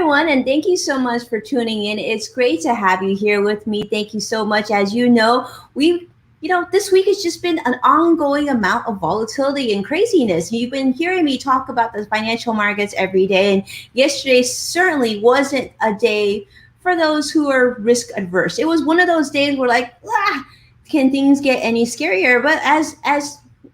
everyone, and thank you so much for tuning in. It's great to have you here with me. Thank you so much. As you know, this week has just been an ongoing amount of volatility and craziness. You've been hearing me talk about the financial markets every day, and yesterday certainly wasn't a day for those who are risk adverse. It was one of those days where, like, can things get any scarier? But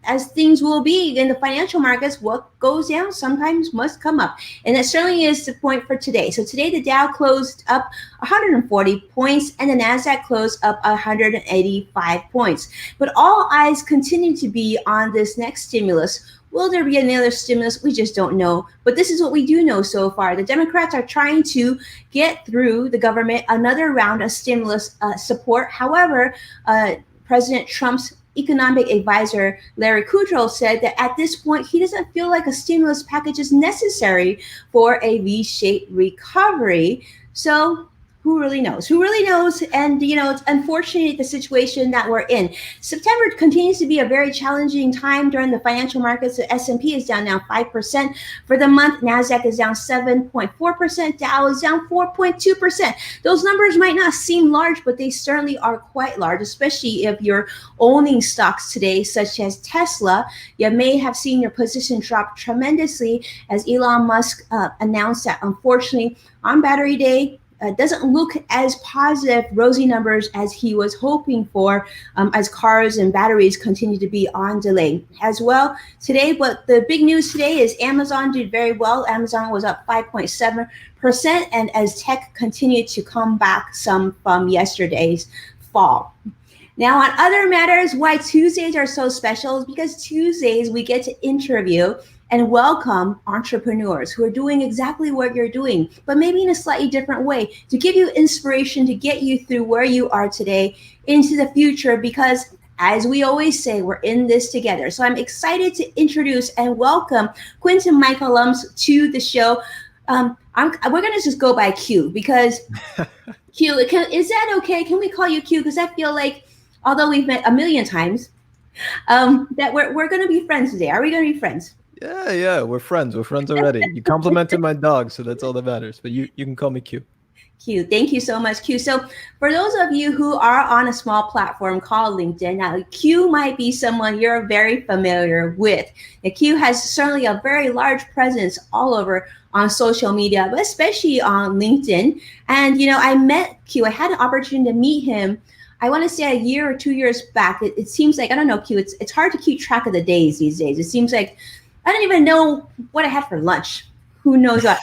as things will be in the financial markets, what goes down sometimes must come up. And that certainly is the point for today. So today the Dow closed up 140 points and the NASDAQ closed up 185 points. But all eyes continue to be on this next stimulus. Will there be another stimulus? We just don't know. But this is what we do know so far. The Democrats are trying to get through the government another round of stimulus support. However, President Trump's economic advisor Larry Kudlow said that at this point he doesn't feel like a stimulus package is necessary for a V-shaped recovery. So who really knows? Who really knows? And, it's unfortunate the situation that we're in. September continues to be a very challenging time during the financial markets. The S&P is down now 5% for the month. NASDAQ is down 7.4%. Dow is down 4.2%. Those numbers might not seem large, but they certainly are quite large, especially if you're owning stocks today, such as Tesla. You may have seen your position drop tremendously as Elon Musk announced that, unfortunately, on Battery Day, doesn't look as positive, rosy numbers as he was hoping for, as cars and batteries continue to be on delay as well today. But the big news today is Amazon did very well. Amazon was up 5.7%, and as tech continued to come back some from yesterday's fall. Now, on other matters, why Tuesdays are so special is because Tuesdays we get to interview and welcome entrepreneurs who are doing exactly what you're doing, but maybe in a slightly different way, to give you inspiration, to get you through where you are today into the future, because as we always say, we're in this together. So I'm excited to introduce and welcome Quentin Michael Allums to the show. We're going to just go by Q, because Q, is that okay? Can we call you Q? Because I feel like, although we've met a million times, that we're going to be friends today. Are we going to be friends? Yeah, we're friends. We're friends already. You complimented my dog, so that's all that matters. But you can call me Q. Q, thank you so much, Q. So for those of you who are on a small platform called LinkedIn, now Q might be someone you're very familiar with. Now, Q has certainly a very large presence all over on social media, but especially on LinkedIn. And, I met Q. I had an opportunity to meet him, I want to say a year or 2 years back. It seems like, I don't know, Q, it's hard to keep track of the days these days. It seems like I don't even know what I had for lunch. Who knows what?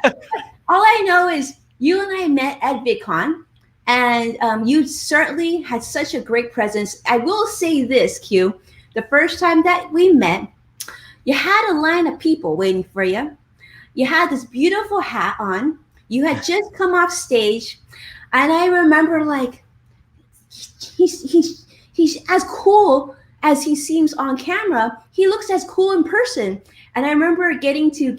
All I know is you and I met at VidCon, and you certainly had such a great presence. I will say this, Q, the first time that we met, you had a line of people waiting for you. You had this beautiful hat on. You had just come off stage, and I remember, like, he's as cool as he seems on camera. He looks as cool in person. And I remember getting to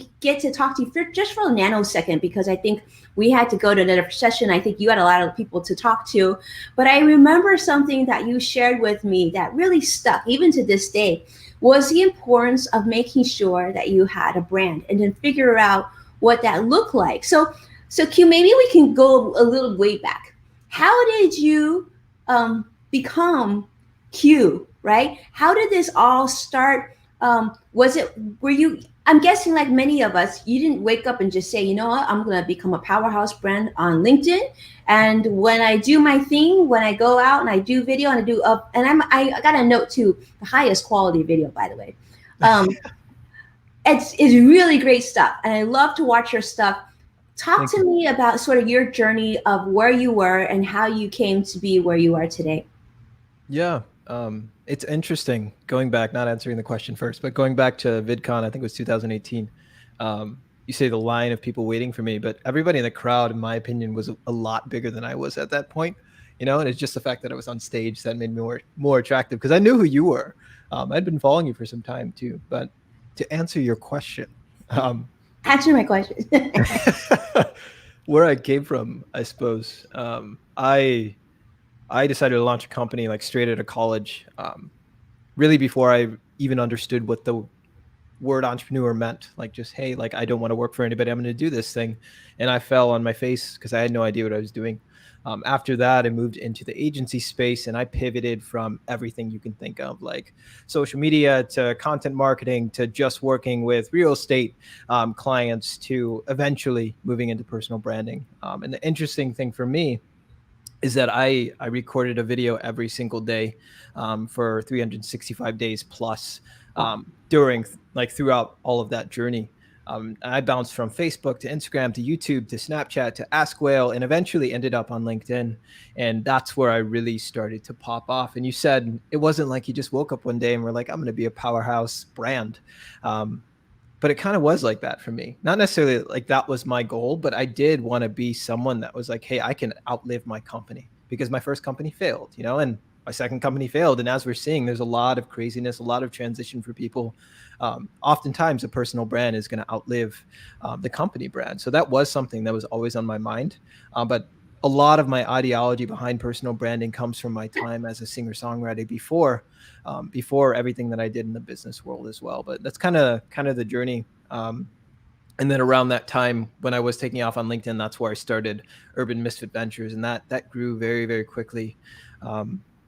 talk to you for just for a nanosecond, because I think we had to go to another session. I think you had a lot of people to talk to. But I remember something that you shared with me that really stuck, even to this day, was the importance of making sure that you had a brand and then figure out what that looked like. So Q, maybe we can go a little way back. How did you become Q, right? How did this all start? I'm guessing, like many of us, you didn't wake up and just say, you know what, I'm going to become a powerhouse brand on LinkedIn. And when I do my thing, when I go out and I do video and I got a note too, the highest quality video, by the way. It's really great stuff. And I love to watch your stuff. Talk to me about sort of your journey of where you were and how you came to be where you are today. Yeah. It's interesting going back, not answering the question first, but going back to VidCon, I think it was 2018. You say the line of people waiting for me, but everybody in the crowd, in my opinion, was a lot bigger than I was at that point, and it's just the fact that I was on stage that made me more attractive, because I knew who you were. I'd been following you for some time too, but to answer your question. Answer my question. Where I came from, I suppose. I decided to launch a company like straight out of college, really before I even understood what the word entrepreneur meant. Like just, hey, like I don't want to work for anybody. I'm going to do this thing. And I fell on my face because I had no idea what I was doing. After that, I moved into the agency space and I pivoted from everything you can think of, like social media to content marketing to just working with real estate clients to eventually moving into personal branding. And the interesting thing for me is that I recorded a video every single day for 365 days plus Wow. during like throughout all of that journey. I bounced from Facebook to Instagram to YouTube to Snapchat to Ask Whale and eventually ended up on LinkedIn. And that's where I really started to pop off. And you said it wasn't like you just woke up one day and were like, I'm going to be a powerhouse brand. Um, but it kind of was like that for me. Not necessarily like that was my goal, but I did want to be someone that was like, hey, I can outlive my company because my first company failed, you know, and my second company failed. And as we're seeing, there's a lot of craziness, a lot of transition for people. Oftentimes, a personal brand is going to outlive the company brand. So that was something that was always on my mind. But a lot of my ideology behind personal branding comes from my time as a singer-songwriter before everything that I did in the business world as well. But that's kind of the journey. And then around that time when I was taking off on LinkedIn, that's where I started Urban Misfit Ventures, and that grew very, very quickly.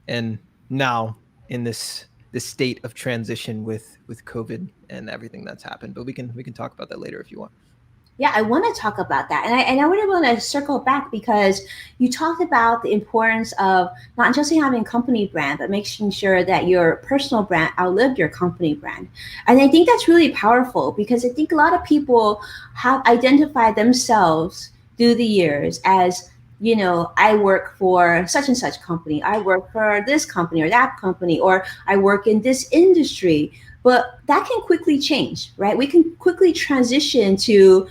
And now in this state of transition with COVID and everything that's happened, but we can talk about that later if you want. Yeah, I want to talk about that, and I really want to circle back because you talked about the importance of not just having a company brand, but making sure that your personal brand outlived your company brand. And I think that's really powerful because I think a lot of people have identified themselves through the years as, I work for such and such company, I work for this company or that company, or I work in this industry. But that can quickly change, right? We can quickly transition to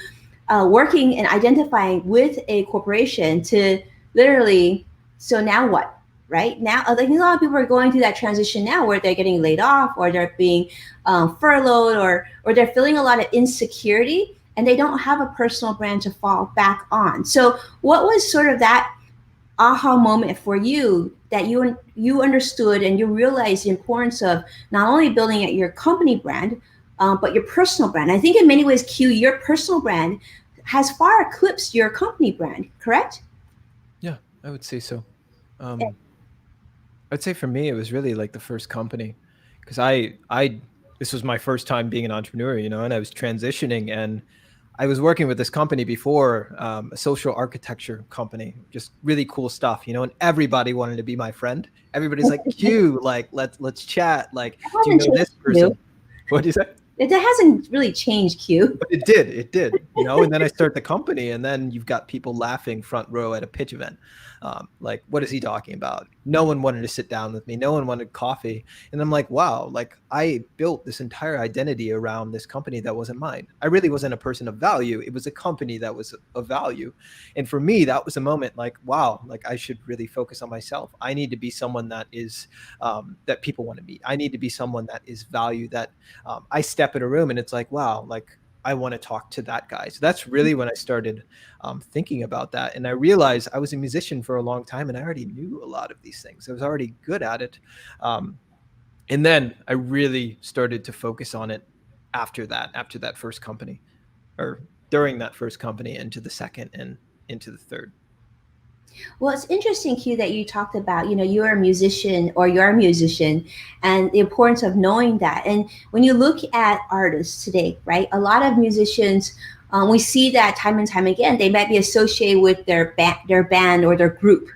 working and identifying with a corporation to literally, so now what, right? Now, I think a lot of people are going through that transition now where they're getting laid off or they're being furloughed or they're feeling a lot of insecurity and they don't have a personal brand to fall back on. So what was sort of that aha moment for you that you understood and you realized the importance of not only building out your company brand, but your personal brand? I think in many ways, Q, your personal brand has far eclipsed your company brand, correct? Yeah, I would say so. I'd say for me, it was really like the first company because this was my first time being an entrepreneur, you know, and I was transitioning and I was working with this company before, a social architecture company, just really cool stuff, you know, and everybody wanted to be my friend. Everybody's like, Q, like, let's chat. Like, It do you hasn't know changed this Q. person? What do you say? It hasn't really changed Q. But it did, you know, and then I start the company and then you've got people laughing front row at a pitch event. Like, what is he talking about? No one wanted to sit down with me. No one wanted coffee. And I'm like, wow, like I built this entire identity around this company that wasn't mine. I really wasn't a person of value. It was a company that was of value. And for me, that was a moment like, wow, like I should really focus on myself. I need to be someone that is, that people want to meet. I need to be someone that is value that I step in a room and it's like, wow, like I want to talk to that guy. So that's really when I started thinking about that. And I realized I was a musician for a long time and I already knew a lot of these things. I was already good at it. Um, and then I really started to focus on it after that first company or during that first company into the second and into the third. Well, it's interesting, Q, that you talked about, you're a musician or you're a musician and the importance of knowing that. And when you look at artists today, right, a lot of musicians, we see that time and time again, they might be associated with their band or their group.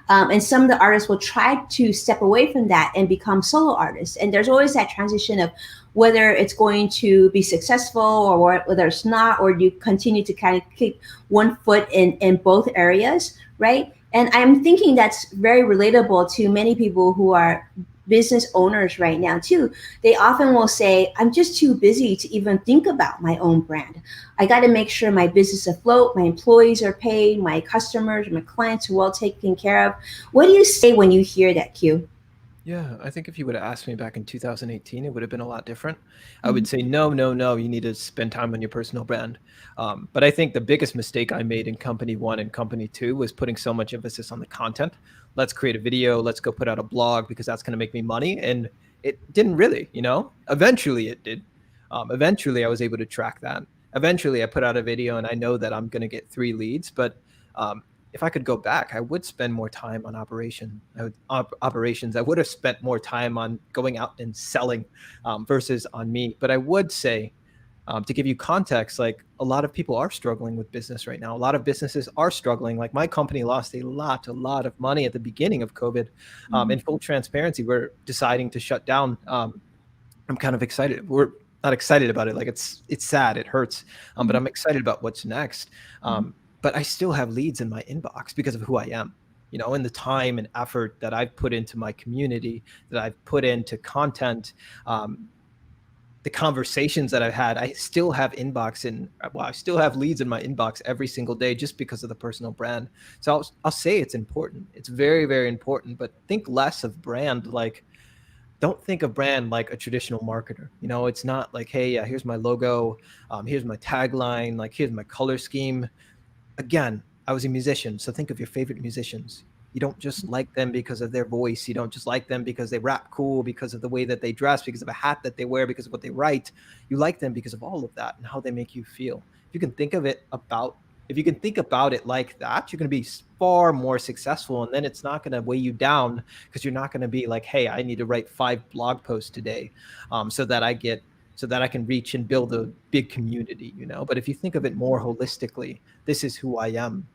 And some of the artists will try to step away from that and become solo artists. And there's always that transition of whether it's going to be successful or whether it's not, or you continue to kind of keep one foot in both areas, right? And I'm thinking that's very relatable to many people who are business owners right now too. They often will say, I'm just too busy to even think about my own brand. I got to make sure my business is afloat, my employees are paid, my customers, my clients are well taken care of. What do you say when you hear that, Q? Yeah, I think if you would have asked me back in 2018, it would have been a lot different. I Mhm. would say, no, no, no, you need to spend time on your personal brand. But I think the biggest mistake I made in company one and company two was putting so much emphasis on the content. Let's create a video, let's go put out a blog because that's going to make me money. And it didn't really, you know, eventually it did. Eventually, I was able to track that. Eventually, I put out a video and I know that I'm going to get 3 leads. But if I could go back, I would spend more time on operations. I would have spent more time on going out and selling versus on me. But I would say, to give you context, like a lot of people are struggling with business right now. A lot of businesses are struggling. Like my company lost a lot of money at the beginning of COVID. In full transparency, we're deciding to shut down. I'm kind of excited. We're not excited about it. Like it's sad. It hurts. But I'm excited about what's next. But I still have leads in my inbox because of who I am, and the time and effort that I've put into my community, that I've put into content, the conversations that I've had. I still have I still have leads in my inbox every single day just because of the personal brand. So I'll say it's important. It's very, very important, but think less of brand. Like, don't think of brand like a traditional marketer. It's not like, hey, yeah, here's my logo. Here's my tagline. Like, here's my color scheme. Again, I was a musician. So think of your favorite musicians. You don't just like them because of their voice. You don't just like them because they rap cool, because of the way that they dress, because of a hat that they wear, because of what they write. You like them because of all of that and how they make you feel. If you can think about it like that, you're going to be far more successful. And then it's not going to weigh you down, because you're not going to be like, hey, I need to write 5 blog posts today so that I can reach and build a big community, But if you think of it more holistically, this is who I am,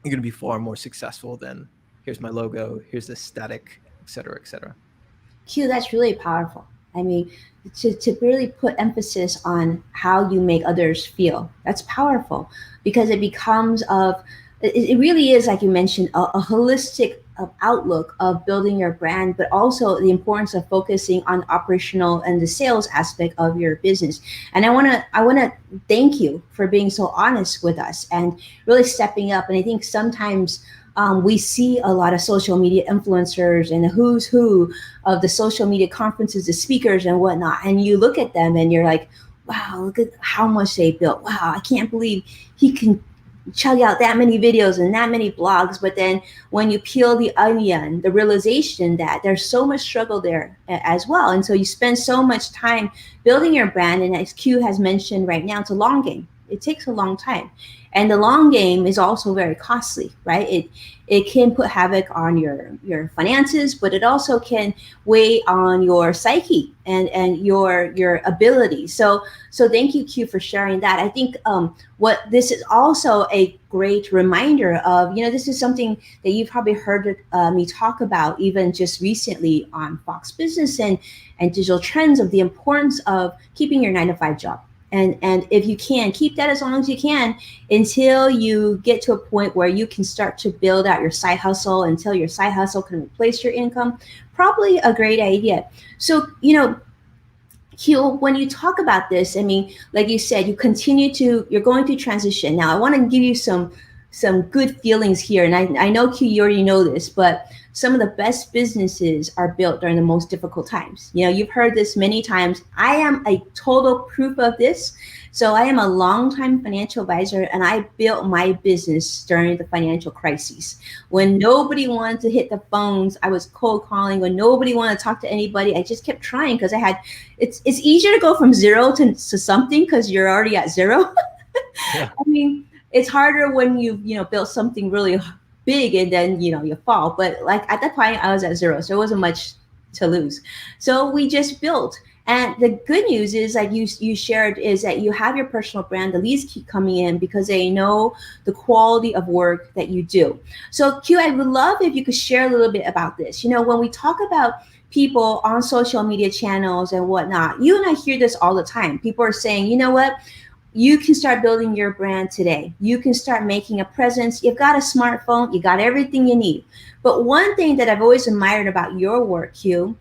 you're going to be far more successful than here's my logo, here's the aesthetic, et cetera, et cetera. Q, that's really powerful. I mean, to really put emphasis on how you make others feel, that's powerful, because it really is, like you mentioned, a holistic outlook of building your brand, but also the importance of focusing on operational and the sales aspect of your business. And I want to thank you for being so honest with us and really stepping up. And I think sometimes we see a lot of social media influencers and the who's who of the social media conferences, the speakers and whatnot, and you look at them and you're like, wow, look at how much they built. Wow, I can't believe he can chug out that many videos and that many blogs. But then when you peel the onion, the realization that there's so much struggle there as well. And so you spend so much time building your brand. And as Q has mentioned right now, it's a long game. It takes a long time. And the long game is also very costly, right? It can put havoc on your finances, but it also can weigh on your psyche and your ability. So thank you, Q, for sharing that. I think what this is also a great reminder of, this is something that you've probably heard me talk about even just recently on Fox Business and Digital Trends, of the importance of keeping your 9-to-5 job. And if you can, keep that as long as you can until you get to a point where you can start to build out your side hustle, until your side hustle can replace your income. Probably a great idea. So, Q, when you talk about this, I mean, like you said, you're going through transition. Now, I want to give you some good feelings here. And I know, Q, you already know this, but some of the best businesses are built during the most difficult times. You've heard this many times. I am a total proof of this. So I am a longtime financial advisor, and I built my business during the financial crises. When nobody wanted to hit the phones, I was cold calling. When nobody wanted to talk to anybody, I just kept trying, because it's easier to go from zero to something because you're already at zero. Yeah. I mean, it's harder when you built something really big and then you fall. But like at that point, I was at zero, so it wasn't much to lose. So we just built. And the good news is, like you shared, is that you have your personal brand. The leads keep coming in because they know the quality of work that you do. So Q, I would love if you could share a little bit about this. When we talk about people on social media channels and whatnot, you and I hear this all the time. People are saying, you know what? You can start building your brand today. You can start making a presence. You've got a smartphone. You got everything you need. But one thing that I've always admired about your work, Q,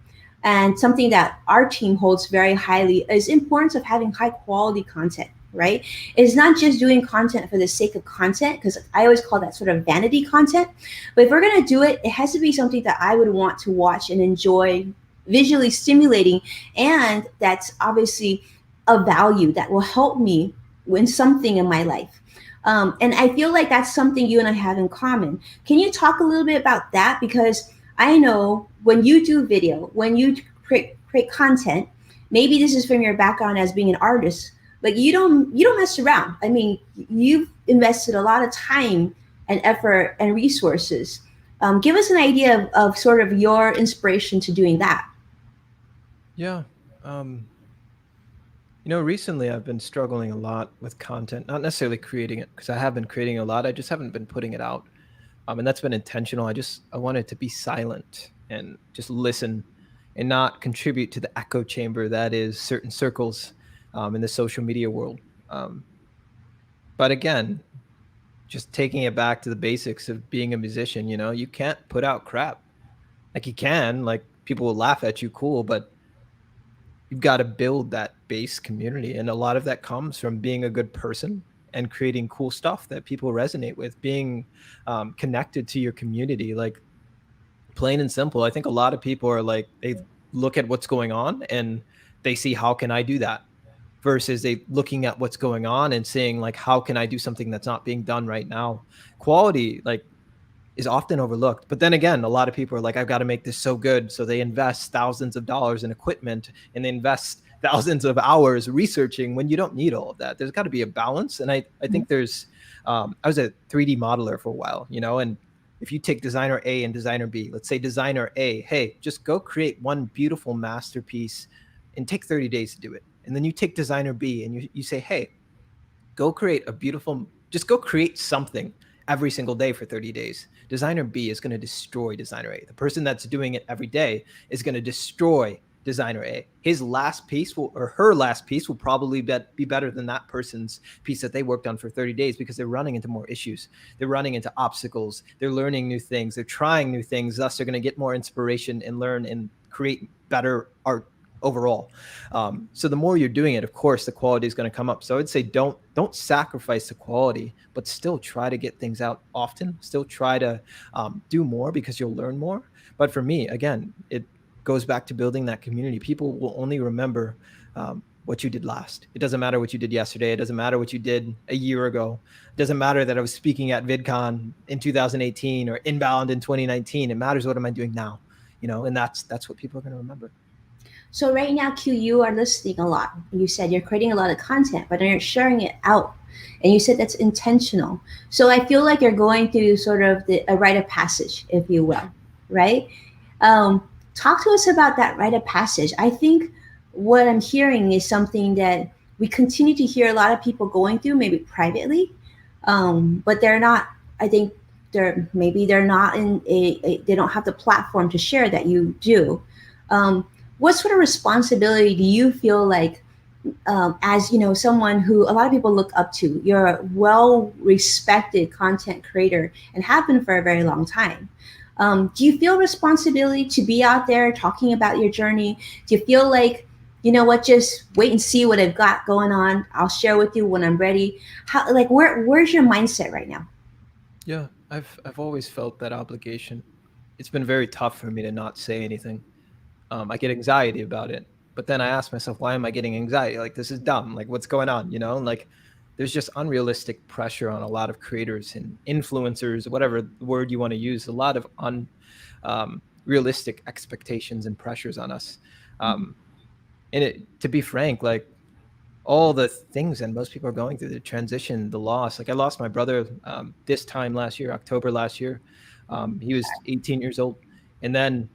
and something that our team holds very highly, is the importance of having high quality content, right? It's not just doing content for the sake of content, because I always call that sort of vanity content. But if we're going to do it, it has to be something that I would want to watch and enjoy, visually stimulating, and that's obviously a value that will help me win something in my life. And I feel like that's something you and I have in common. Can you talk a little bit about that? Because I know when you do video, when you create content, maybe this is from your background as being an artist, but you don't mess around. I mean, you've invested a lot of time and effort and resources. Give us an idea of sort of your inspiration to doing that. Yeah. Um, Recently I've been struggling a lot with content, not necessarily creating it, because I have been creating a lot. I just haven't been putting it out. And that's been intentional. I wanted to be silent and just listen and not contribute to the echo chamber that is certain circles in the social media world. Um, but again, just taking it back to the basics of being a musician, you can't put out crap. Like you can, like people will laugh at you, cool, but you've got to build that base community. And a lot of that comes from being a good person and creating cool stuff that people resonate with, being connected to your community. Like plain and simple. I think a lot of people are like, they look at what's going on and they see, how can I do that? Versus they looking at what's going on and saying like, how can I do something that's not being done right now? Quality, like, is often overlooked. But then again, a lot of people are like, I've got to make this so good. So they invest thousands of dollars in equipment and they invest thousands of hours researching when you don't need all of that. There's got to be a balance. And I think there's, I was a 3D modeler for a while, and if you take designer A and designer B, let's say designer A, hey, just go create one beautiful masterpiece and take 30 days to do it. And then you take designer B and you say, hey, just go create something every single day for 30 days. Designer B is going to destroy designer A. The person that's doing it every day is going to destroy designer A. His last piece or her last piece will probably be better than that person's piece that they worked on for 30 days, because they're running into more issues. They're running into obstacles. They're learning new things. They're trying new things. Thus, they're going to get more inspiration and learn and create better art overall. So the more you're doing it, of course, the quality is going to come up. So I would say don't sacrifice the quality, but still try to get things out often. Still try to do more, because you'll learn more. But for me, again, it goes back to building that community. People will only remember what you did last. It doesn't matter what you did yesterday. It doesn't matter what you did a year ago. It doesn't matter that I was speaking at VidCon in 2018 or Inbound in 2019. It matters, what am I doing now? And that's what people are going to remember. So right now, Q, you are listening a lot. You said you're creating a lot of content, but you're sharing it out. And you said that's intentional. So I feel like you're going through sort of a rite of passage, if you will, right? Talk to us about that rite of passage. I think what I'm hearing is something that we continue to hear a lot of people going through, maybe privately, but they're not. I think they're not they don't have the platform to share that you do. What sort of responsibility do you feel like, as someone who a lot of people look up to? You're a well respected content creator and have been for a very long time. Do you feel responsibility to be out there talking about your journey? Do you feel like, you know what, just wait and see what I've got going on, I'll share with you when I'm ready? How, like, where's your mindset right now? Yeah, I've always felt that obligation. It's been very tough for me to not say anything. I get anxiety about it, but then I ask myself, why am I getting anxiety? Like, this is dumb. Like, what's going on? Like, there's just unrealistic pressure on a lot of creators and influencers, whatever word you want to use. A lot of realistic expectations and pressures on us. Um, and to be frank, like, all the things that most people are going through, the transition, the loss. Like, I lost my brother this time last year, October last year. He was 18 years old, and then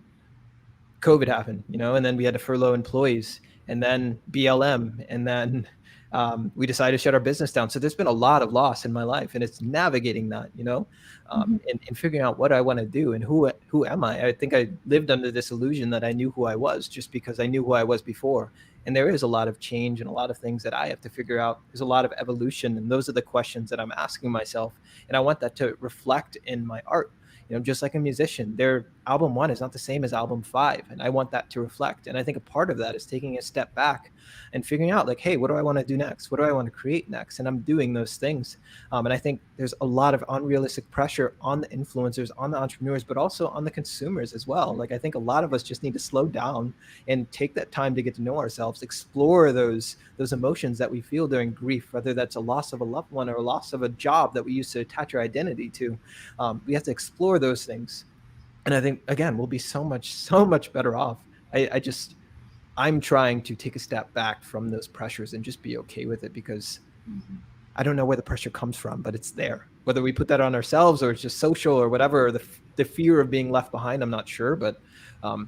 COVID happened, and then we had to furlough employees, and then BLM, and then we decided to shut our business down. So there's been a lot of loss in my life, and it's navigating that, and figuring out what I want to do and who am I. I think I lived under this illusion that I knew who I was just because I knew who I was before. And there is a lot of change and a lot of things that I have to figure out. There's a lot of evolution, and those are the questions that I'm asking myself. And I want that to reflect in my art. Just like a musician, their album 1 is not the same as album 5. And I want that to reflect. And I think a part of that is taking a step back and figuring out, like, hey, what do I want to do next? What do I want to create next? And I'm doing those things. And I think there's a lot of unrealistic pressure on the influencers, on the entrepreneurs, but also on the consumers as well. Like, I think a lot of us just need to slow down and take that time to get to know ourselves, explore those emotions that we feel during grief, whether that's a loss of a loved one or a loss of a job that we used to attach our identity to. We have to explore those things. And I think, again, we'll be so much better off. I'm trying to take a step back from those pressures and just be okay with it, because I don't know where the pressure comes from, but it's there. Whether we put that on ourselves or it's just social or whatever, or the fear of being left behind, I'm not sure, but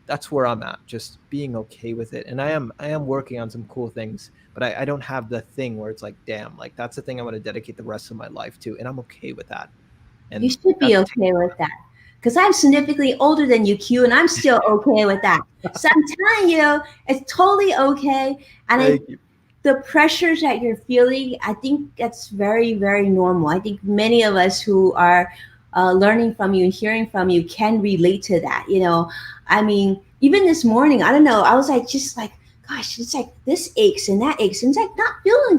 that's where I'm at, just being okay with it. And I am working on some cool things, but I don't have the thing where it's like, damn, like that's the thing I want to dedicate the rest of my life to, and I'm okay with that. You And should be that's taking okay with that. Because I'm significantly older than you, Q, and I'm still okay with that. So I'm telling you, it's totally okay. And I thank you. the pressures that you're feeling, I think that's very, very normal. I think many of us who are learning from you and hearing from you can relate to that. I mean, even this morning, I don't know, I was like, just like, gosh, it's like this aches and that aches, and it's like not feeling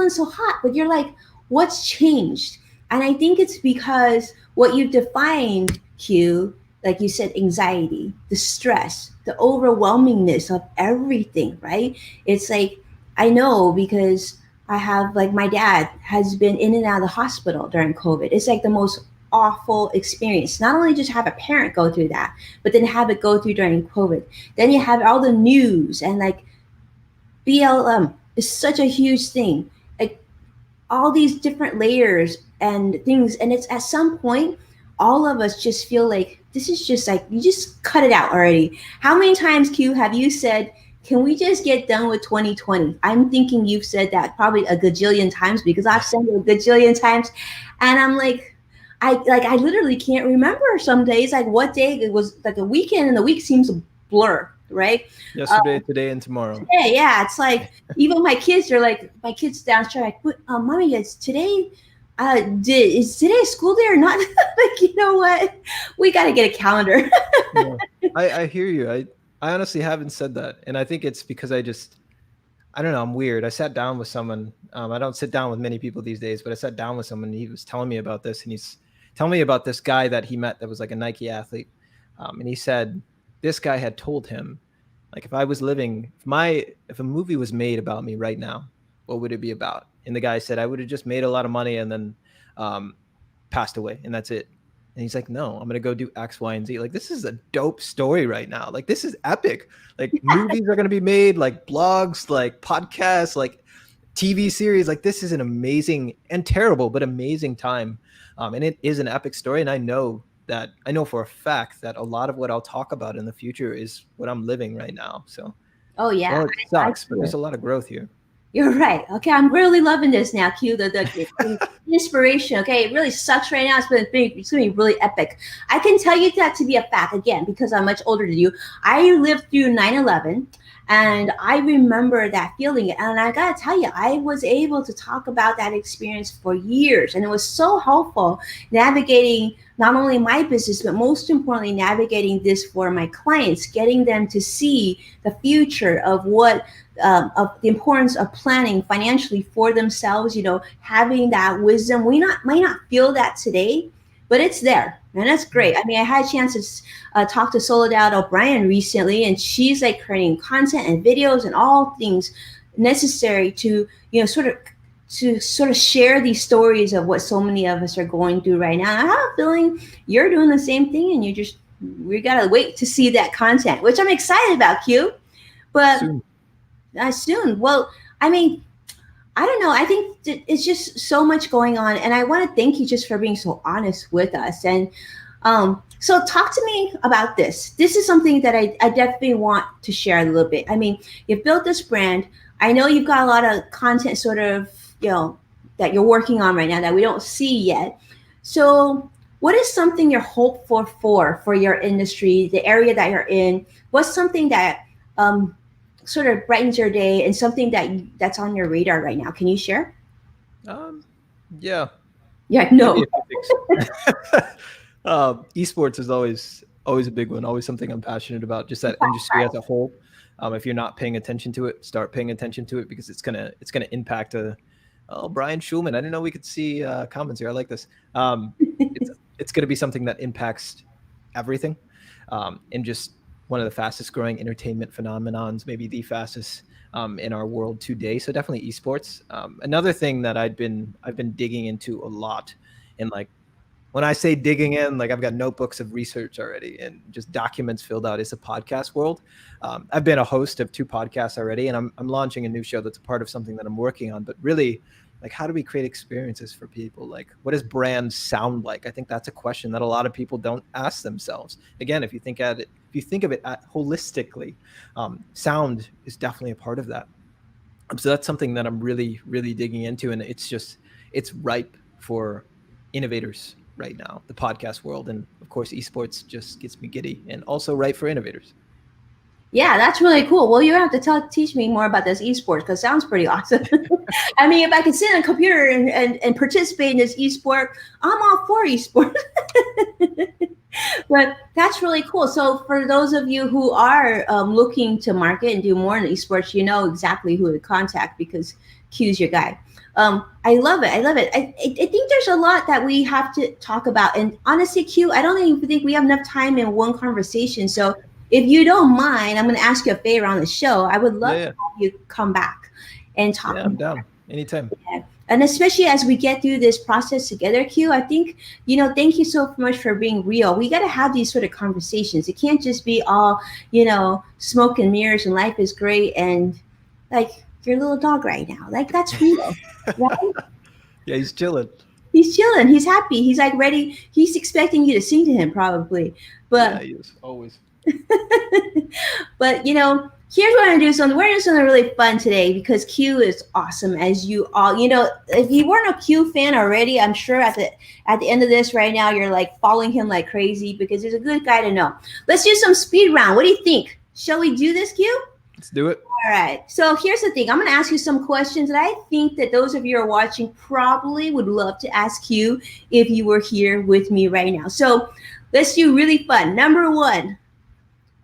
so hot, but you're like, what's changed? And I think it's because what you've defined, Q, like you said, anxiety, the stress, the overwhelmingness of everything, right? It's like, I know because I have, like, my dad has been in and out of the hospital during COVID. It's like the most awful experience. Not only just have a parent go through that, but then have it go through during COVID. Then you have all the news and like BLM is such a huge thing. Like all these different layers and things, and it's at some point all of us just feel like this is just like, you just cut it out already. How many times, Q, have you said, can we just get done with 2020? I'm thinking you've said that probably a gajillion times, because I've said it a gajillion times. And I'm like, I literally can't remember some days, like what day it was, like a weekend, and the week seems a blur, right? Yesterday, today, and tomorrow. Yeah, it's like even my kids are like, my kids downstairs like, mommy, it's today. Is today a school day or not? Like, you know what? We got to get a calendar. Yeah. I hear you. I honestly haven't said that, and I think it's because I don't know, I'm weird. I sat down with someone. I don't sit down with many people these days, but I sat down with someone, and he was telling me about this, and he's telling me about this guy that he met that was like a Nike athlete, and he said this guy had told him, like, if I was living, if a movie was made about me right now, what would it be about? And the guy said, I would have just made a lot of money and then um, passed away, and that's it. And he's like, no, I'm gonna go do X, Y, and Z. Like, this is a dope story right now. Like, this is epic. Like, movies are gonna be made, like blogs, like podcasts, like TV series. Like, this is an amazing and terrible but amazing time. And it is an epic story. And I know for a fact that a lot of what I'll talk about in the future is what I'm living right now. So, Oh yeah, well, it I sucks, but feel there's it. a lot of growth here. You're right. Okay, I'm really loving this now, Q. The inspiration. Okay, it really sucks right now. It's gonna be really epic. I can tell you that to be a fact again because I'm much older than you. I lived through 9/11, and I remember that feeling. And I gotta tell you, I was able to talk about that experience for years, and it was so helpful navigating not only my business, but most importantly, navigating this for my clients, getting them to see the future of the importance of planning financially for themselves, having that wisdom. We might not feel that today, but it's there. And that's great. I mean, I had a chance to talk to Soledad O'Brien recently, and she's like creating content and videos and all things necessary to, sort of share these stories of what so many of us are going through right now. And I have a feeling you're doing the same thing, and we gotta wait to see that content, which I'm excited about, Q. But Soon. soon. Well, I mean, I don't know. I think it's just so much going on, and I want to thank you just for being so honest with us. And so, talk to me about this. This is something that I definitely want to share a little bit. I mean, you've built this brand. I know you've got a lot of content, sort of, that you're working on right now that we don't see yet. So, what is something you're hopeful for your industry, the area that you're in? What's something that sort of brightens your day, and something that's on your radar right now? Can you share? Um, yeah, Yeah, maybe no. a few things. Esports is always a big one. Always something I'm passionate about. Just that industry as a whole. If you're not paying attention to it, start paying attention to it, because it's gonna impact a. Oh, Brian Schulman. I didn't know we could see comments here. I like this. It's going to be something that impacts everything, and just one of the fastest growing entertainment phenomenons, maybe the fastest in our world today. So definitely esports. Another thing that I've been digging into a lot, and like when I say digging in, like I've got notebooks of research already and just documents filled out. It's the podcast world. I've been a host of 2 podcasts already, and I'm launching a new show that's a part of something that I'm working on. But really, like, how do we create experiences for people? Like, what does brand sound like? I think that's a question that a lot of people don't ask themselves. Again, if you think of it holistically, sound is definitely a part of that. So that's something that I'm really, really digging into, and it's ripe for innovators right now, the podcast world, and of course, esports just gets me giddy, and also ripe for innovators. Yeah, that's really cool. Well, you have to teach me more about this esports because it sounds pretty awesome. I mean, if I could sit on a computer and participate in this esport, I'm all for esports. But that's really cool. So for those of you who are looking to market and do more in esports, you know exactly who to contact because Q's your guy. I love it. I love it. I think there's a lot that we have to talk about. And honestly, Q, I don't even think we have enough time in one conversation. So if you don't mind, I'm going to ask you a favor on the show. I would love to have you come back and talk. Yeah, I'm down anytime. Yeah. And especially as we get through this process together, Q, I think, thank you so much for being real. We got to have these sort of conversations. It can't just be all, smoke and mirrors and life is great and like your little dog right now. Like that's real, right? Yeah, he's chilling. He's chilling. He's happy. He's like ready. He's expecting you to sing to him probably. But yeah, he is always. But here's what I'm gonna do. So we're doing something really fun today because Q is awesome, as you all. If you weren't a Q fan already, I'm sure at the end of this right now, you're like following him like crazy because he's a good guy to know. Let's do some speed round. What do you think? Shall we do this, Q? Let's do it. All right. So here's the thing. I'm gonna ask you some questions that I think that those of you who are watching probably would love to ask you if you were here with me right now. So let's do really fun. Number 1.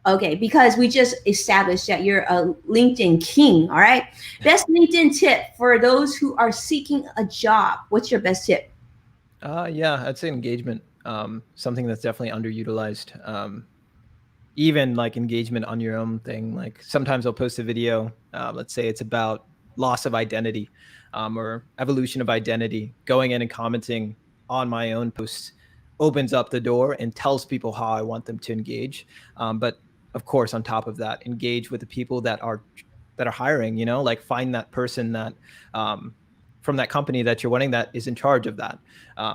Okay, because we just established that you're a LinkedIn king, all right? Best LinkedIn tip for those who are seeking a job. What's your best tip? Yeah, I'd say engagement. Something that's definitely underutilized. Even like engagement on your own thing. Like sometimes I'll post a video, let's say it's about loss of identity or evolution of identity. Going in and commenting on my own posts opens up the door and tells people how I want them to engage. But of course, on top of that, engage with the people that are hiring, like find that person that from that company that you're wanting that is in charge of that,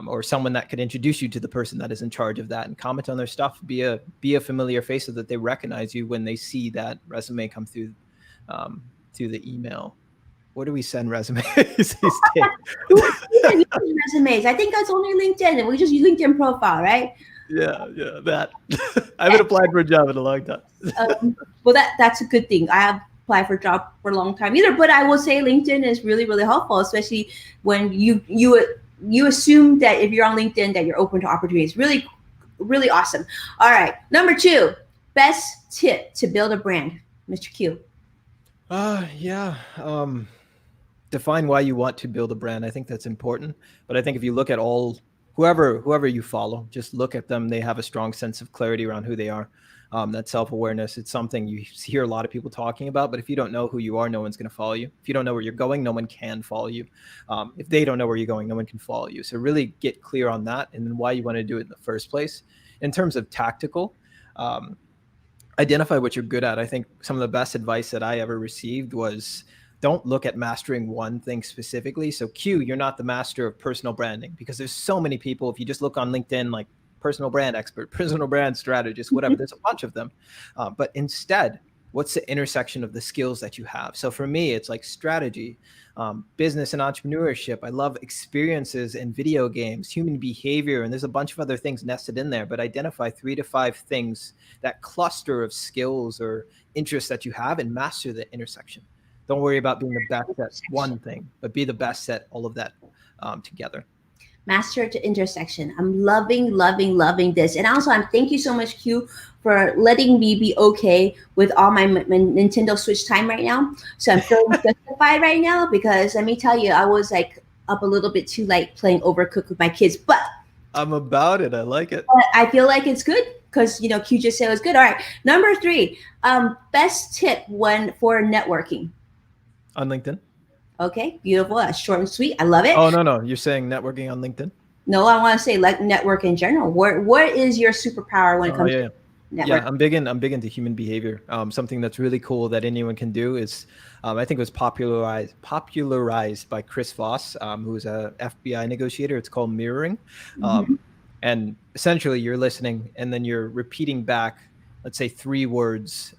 or someone that could introduce you to the person that is in charge of that and comment on their stuff, be a familiar face so that they recognize you when they see that resume come through the email. Where do we send resumes these days? Resumes. I think that's only LinkedIn, and we just use LinkedIn profile, right? Yeah, that. I haven't applied for a job in a long time. Well, that's a good thing. I have applied for a job for a long time either, but I will say LinkedIn is really, really helpful, especially when you assume that if you're on LinkedIn that you're open to opportunities. Really, really awesome. All right, number 2, best tip to build a brand, Mr. Q. Yeah. Define why you want to build a brand. I think that's important. But I think if you look at whoever you follow, just look at them. They have a strong sense of clarity around who they are. That self-awareness, it's something you hear a lot of people talking about, but if you don't know who you are, no one's going to follow you. If you don't know where you're going, no one can follow you. If they don't know where you're going, no one can follow you. So really get clear on that and then why you want to do it in the first place. In terms of tactical, identify what you're good at. I think some of the best advice that I ever received was don't look at mastering one thing specifically. So Q, you're not the master of personal branding because there's so many people. If you just look on LinkedIn, like personal brand expert, personal brand strategist, whatever, there's a bunch of them. But instead, what's the intersection of the skills that you have? So for me, it's like strategy, business and entrepreneurship. I love experiences in video games, human behavior, and there's a bunch of other things nested in there, but identify 3 to 5 things, that cluster of skills or interests that you have, and master the intersection. Don't worry about being the best at one thing, but be the best at all of that together. Master to intersection. I'm loving this. And also, thank you so much, Q, for letting me be okay with all my Nintendo Switch time right now. So I'm feeling justified right now because let me tell you, I was like up a little bit too late playing Overcooked with my kids. But I'm about it. I like it. I feel like it's good because Q just said it was good. All right, number 3, best tip for networking on LinkedIn. Okay, beautiful. That's short and sweet. I love it. Oh, no. You're saying networking on LinkedIn? No, I want to say like network in general. What is your superpower when it Oh comes yeah. to Yeah, network? I'm big into human behavior. Something that's really cool that anyone can do is, I think it was popularized by Chris Voss, who's a FBI negotiator. It's called mirroring, Hmm. um, and essentially you're listening and then you're repeating back, let's say 3 words.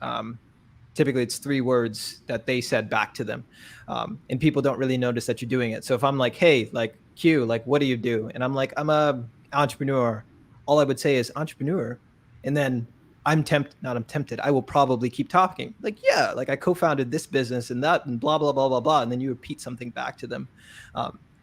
Typically, it's 3 words that they said back to them, and people don't really notice that you're doing it. So if I'm like, "Hey, like Q, like what do you do?" and I'm like, "I'm a entrepreneur," all I would say is entrepreneur, and then I'm tempted. I will probably keep talking. Like, yeah, like I co-founded this business and that and blah, blah, blah, blah, blah. And then you repeat something back to them.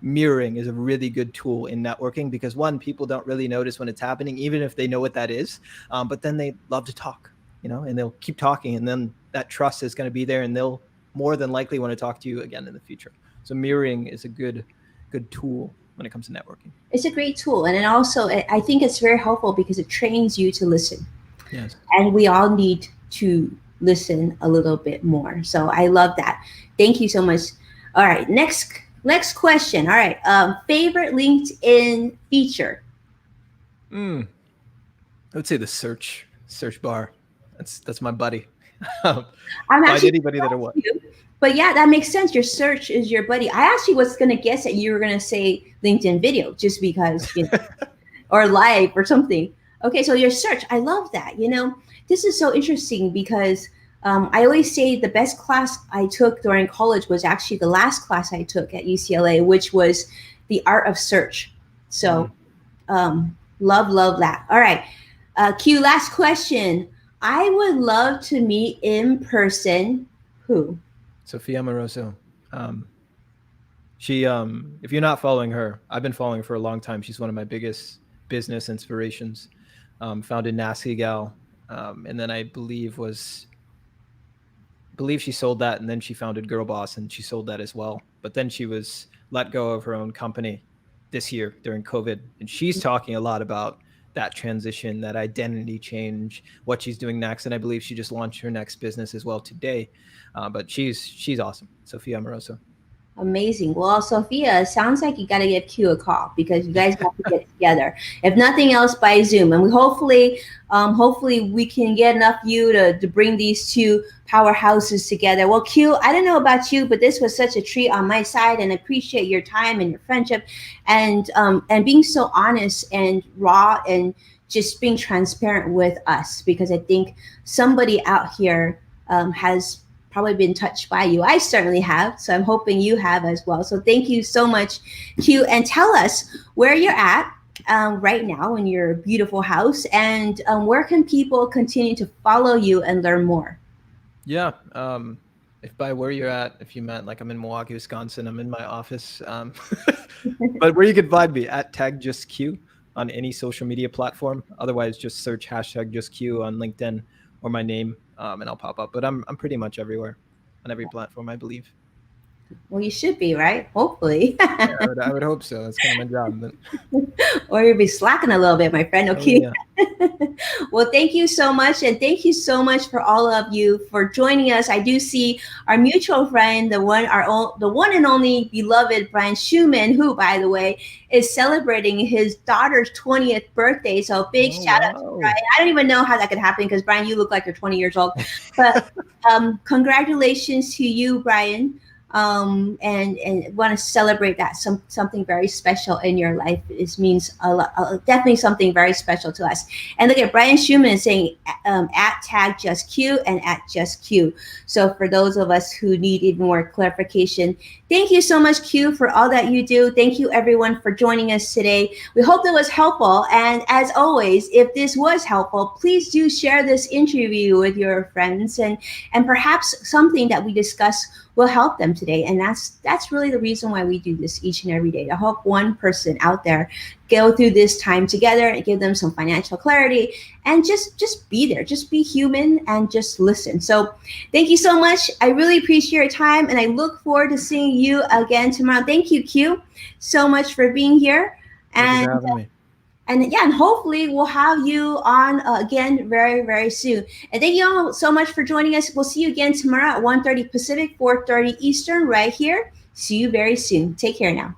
Mirroring is a really good tool in networking because one, people don't really notice when it's happening, even if they know what that is. But then they love to talk, and they'll keep talking. And then that trust is going to be there and they'll more than likely want to talk to you again in the future. So mirroring is a good tool when it comes to networking. It's a great tool, and then also I think it's very helpful because it trains you to listen, Yes. and we all need to listen a little bit more. So I love that. Thank you so much. All right, next question. All right, favorite LinkedIn feature. Mm, I would say the search bar. That's my buddy. Find I'm actually anybody that I want. you, but yeah, that makes sense. Your search is your buddy. I actually was gonna guess that you were gonna say LinkedIn video just because or live or something. Okay, so your search, I love that. This is so interesting because I always say the best class I took during college was actually the last class I took at UCLA, which was the art of search. So Mm. love that. All right, Q. Last question. I would love to meet in person. Who? Sophia Moroso. Um, she, if you're not following her, I've been following her for a long time. She's one of my biggest business inspirations. Founded Nasty Gal, and then I believe she sold that, and then she founded Girl Boss, and she sold that as well. But then she was let go of her own company this year during COVID, and she's talking a lot about that transition, that identity change, what she's doing next, and I believe she just launched her next business as well today. But she's awesome, Sophia Amoroso. Amazing. Well, Sophia, it sounds like you got to give Q a call because you guys got to get together. If nothing else, by Zoom, and we hopefully we can get enough you to bring these two powerhouses together. Well, Q, I don't know about you, but this was such a treat on my side, and I appreciate your time and your friendship, and being so honest and raw and just being transparent with us because I think somebody out here has probably been touched by you. I certainly have. So I'm hoping you have as well. So thank you so much, Q. And tell us where you're at right now in your beautiful house and where can people continue to follow you and learn more? Yeah. If by where you're at, if you meant like I'm in Milwaukee, Wisconsin, I'm in my office. But where you can find me at tag just Q on any social media platform. Otherwise, just search hashtag just Q on LinkedIn or my name, and I'll pop up. But I'm pretty much everywhere on every platform, I believe. Well, you should be, right? Hopefully. Yeah, I would hope so. That's kind of my job. But Or you'll be slacking a little bit, my friend. oh Okay. yeah, Well, thank you so much. And thank you so much for all of you for joining us. I do see our mutual friend, the one and only beloved Brian Schumann, who, by the way, is celebrating his daughter's 20th birthday. So big oh shout out to Brian. wow. I don't even know how that could happen because, Brian, you look like you're 20 years old. But congratulations to you, Brian. And want to celebrate that something very special in your life. It means a lot, definitely something very special to us. And look at Brian Schumann is saying at tag just Q and at just Q. So for those of us who need even more clarification, thank you so much, Q, for all that you do. Thank you, everyone, for joining us today. We hope that was helpful. And as always, if this was helpful, please do share this interview with your friends and perhaps something that we discuss will help them today. And that's really the reason why we do this each and every day, to help one person out there go through this time together and give them some financial clarity and just be there, just be human and just listen. So thank you so much. I really appreciate your time and I look forward to seeing you again tomorrow. Thank you, Q, so much for being here. Thank you for And having me. and yeah, and hopefully we'll have you on again very, very soon. And thank you all so much for joining us. We'll see you again tomorrow at 1:30 Pacific, 4:30 Eastern, right here. See you very soon. Take care now.